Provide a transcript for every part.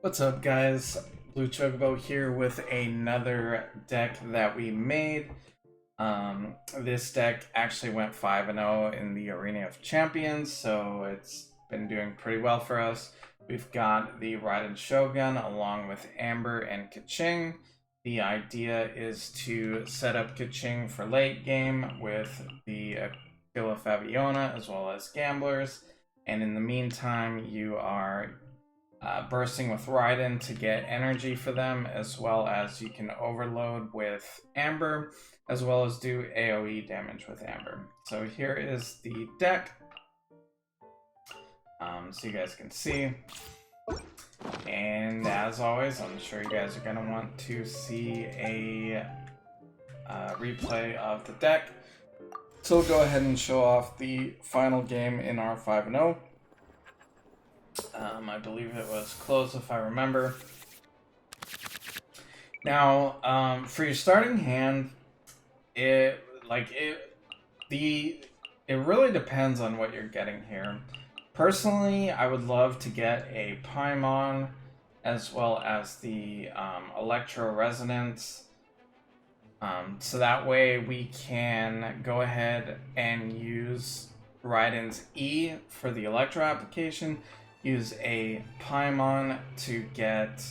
What's up, guys? Blue Chocobo here with another deck that we made. This deck actually went 5-0 in the Arena of Champions, so it's been doing pretty well for us. We've got the Raiden Shogun along with Amber and Keqing. The idea is to set up Keqing for late game with the Aquila Fabiona as well as Gamblers, and in the meantime you are bursting with Raiden to get energy for them, as well as you can overload with Amber, as well as do AoE damage with Amber. So here is the deck, so you guys can see. And as always, I'm sure you guys are going to want to see a replay of the deck. So we'll go ahead and show off the final game in our 5-0. I believe it was close if I remember. Now, for your starting hand, it really depends on what you're getting here. Personally, I would love to get a Paimon as well as the Electro Resonance. So that way we can go ahead and use Raiden's E for the Electro application, use a Paimon to get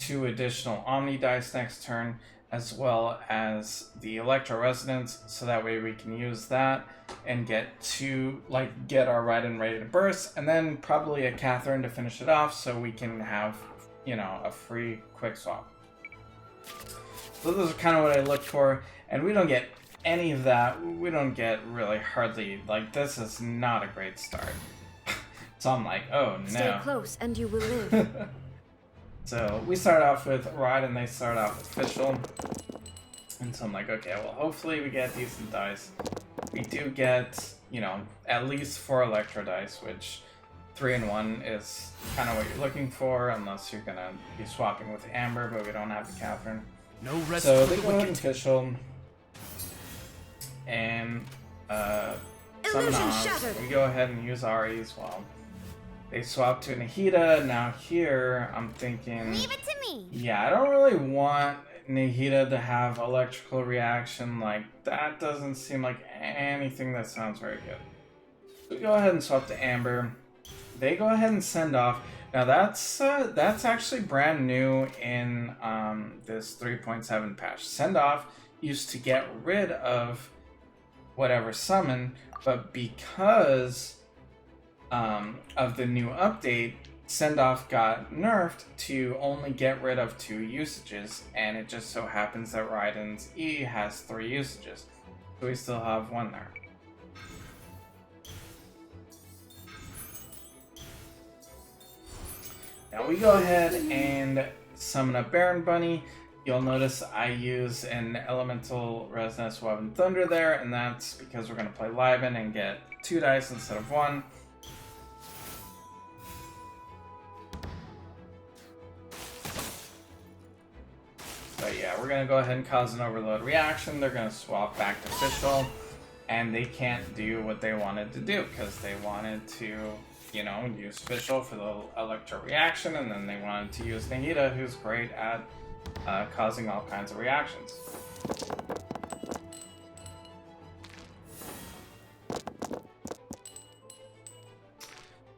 2 additional Omni Dice next turn, as well as the Electro Resonance, so that way we can use that and get our Raiden ready to burst, and then probably a Catherine to finish it off so we can have, a free quick swap. So those are kind of what I look for, and we don't get any of that. We don't get really hardly, this is not a great start. So I'm like, oh no. Stay close and you will live. So we start off with Raiden, they start off with Fischl. And so I'm like, okay, well hopefully we get decent dice. We do get, at least 4 Electro dice, which 3 and 1 is kind of what you're looking for, unless you're gonna be swapping with Amber, but we don't have the Catherine. No rest so for they the go ahead wicked. and Fischl. And summon Oz. We go ahead and use Ari as well. They swap to Nahida. Now here, I'm thinking, Leave it to me. yeah, I don't really want Nahida to have electrical reaction. That doesn't seem like anything that sounds very good. We go ahead and swap to Amber. They go ahead and send off. Now that's actually brand new in this 3.7 patch. Send off used to get rid of whatever summon, but because of the new update, Send Off got nerfed to only get rid of 2 usages, and it just so happens that Raiden's E has 3 usages, so we still have 1 there. Now we go ahead and summon a Baron Bunny. You'll notice I use an Elemental Resonance Weapon Thunder there, and that's because we're going to play Liven and get 2 dice instead of 1. But yeah, we're going to go ahead and cause an overload reaction. They're going to swap back to Fischl, and they can't do what they wanted to do, because they wanted to, use Fischl for the Electro reaction, and then they wanted to use Nahida, who's great at causing all kinds of reactions.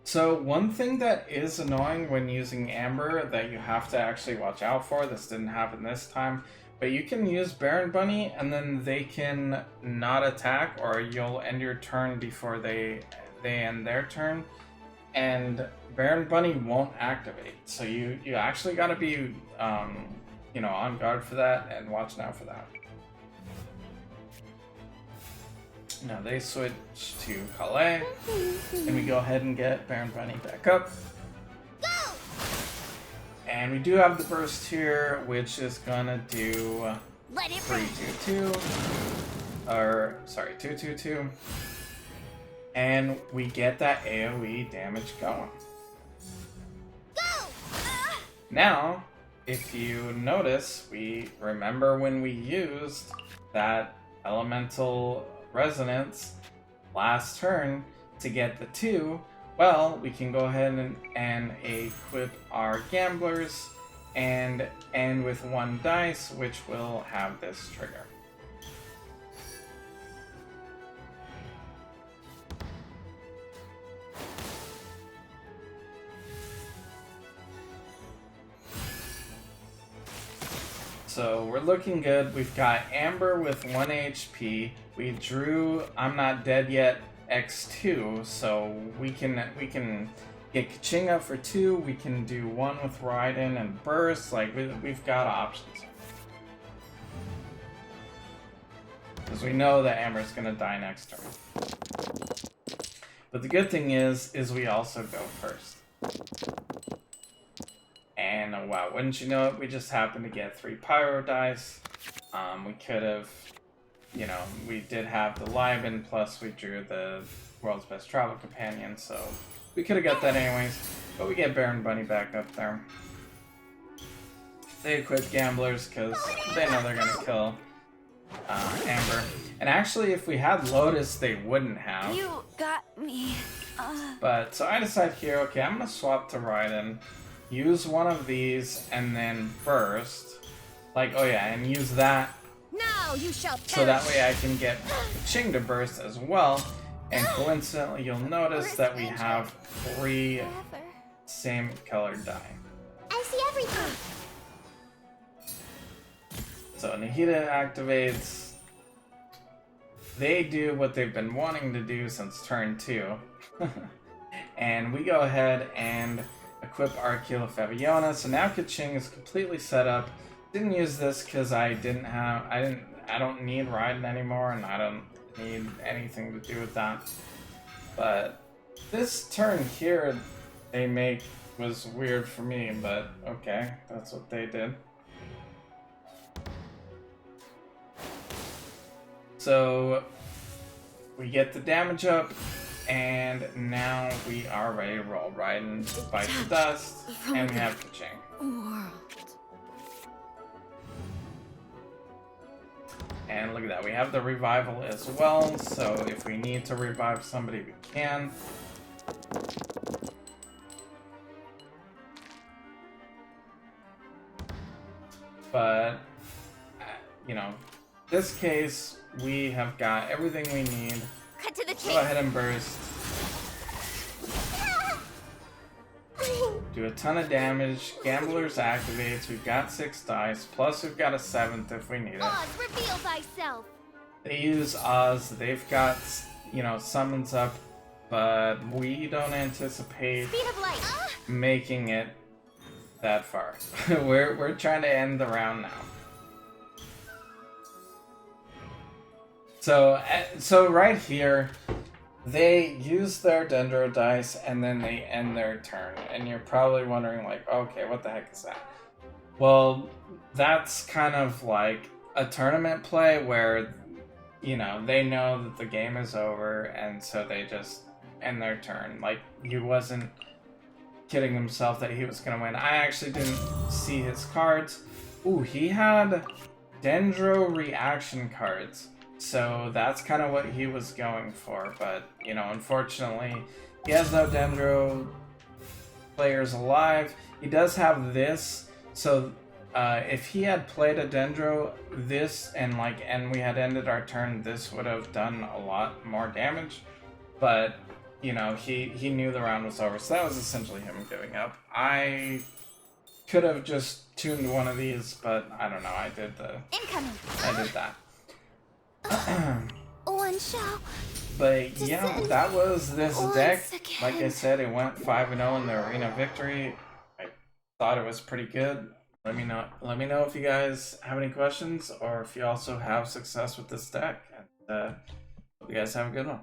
So one thing that is annoying when using Amber that you have to actually watch out for, this didn't happen this time, but you can use Baron Bunny and then they can not attack, or you'll end your turn before they end their turn, and Baron Bunny won't activate. So you actually got to be on guard for that and watch out for that. Now they switch to Calais, and we go ahead and get Baron Bunny back up. Go! And we do have the burst here, which is gonna do Let it 3-2-2, or sorry, 2-2-2, and we get that AoE damage going. Go! Now, if you notice, we remember when we used that Elemental Resonance last turn to get the 2, Well, we can go ahead and equip our gamblers and end with 1 dice, which will have this trigger. So we're looking good. We've got Amber with 1 HP. We drew I'm Not Dead Yet X2, so we can get Keqing up for 2. We can do 1 with Raiden and Burst. Like we've got options. Because we know that Amber's gonna die next turn. But the good thing is we also go first. And wow, wouldn't you know it, we just happened to get 3 Pyro dice. We could have, you know, we did have the Liben, plus we drew the World's Best Travel Companion, so we could have got that anyways. But we get Baron Bunny back up there. They equip Gamblers because they know they're going to kill Amber. And actually, if we had Lotus, they wouldn't have. You got me. But, so I decide here, okay, I'm going to swap to Raiden. Use one of these and then burst. Like, oh yeah, and use that. Now you shall perish. So that way I can get Keqing to burst as well. And coincidentally, you'll notice that we have 3 same colored die. I see everything. So Nahida activates. They do what they've been wanting to do since turn 2. And we go ahead and equip our Aquila Fabiana. So now Keqing is completely set up. Didn't use this because I don't need Raiden anymore, and I don't need anything to do with that. But this turn here they make was weird for me, but okay, that's what they did. So we get the damage up, and now we are ready to roll. Raiden bites the dust, and we have Keqing. World. And look at that, we have the revival as well, so if we need to revive somebody, we can. But, you know, this case, we have got everything we need. Cut to the chase. Go ahead and burst. Do a ton of damage. Gamblers activates. We've got 6 dice. Plus we've got a 7th if we need it. Oz, reveal thyself. They use Oz. They've got, you know, summons up. But we don't anticipate Speed of light. making it that far. We're trying to end the round now. So right here, they use their Dendro dice and then they end their turn. And you're probably wondering like, okay, what the heck is that? Well, that's kind of like a tournament play where, you know, they know that the game is over and so they just end their turn. Like, he wasn't kidding himself that he was going to win. I actually didn't see his cards. Ooh, he had Dendro reaction cards. So that's kind of what he was going for, but, you know, unfortunately, he has no Dendro players alive. He does have this, so if he had played a Dendro, this, and we had ended our turn, this would have done a lot more damage, but, you know, he knew the round was over, so that was essentially him giving up. I could have just tuned one of these, but I don't know, I did that. One shall. But yeah, that was this deck. Again. Like I said, it went 5-0 in the arena victory. I thought it was pretty good. Let me know if you guys have any questions or if you also have success with this deck. And hope you guys have a good one.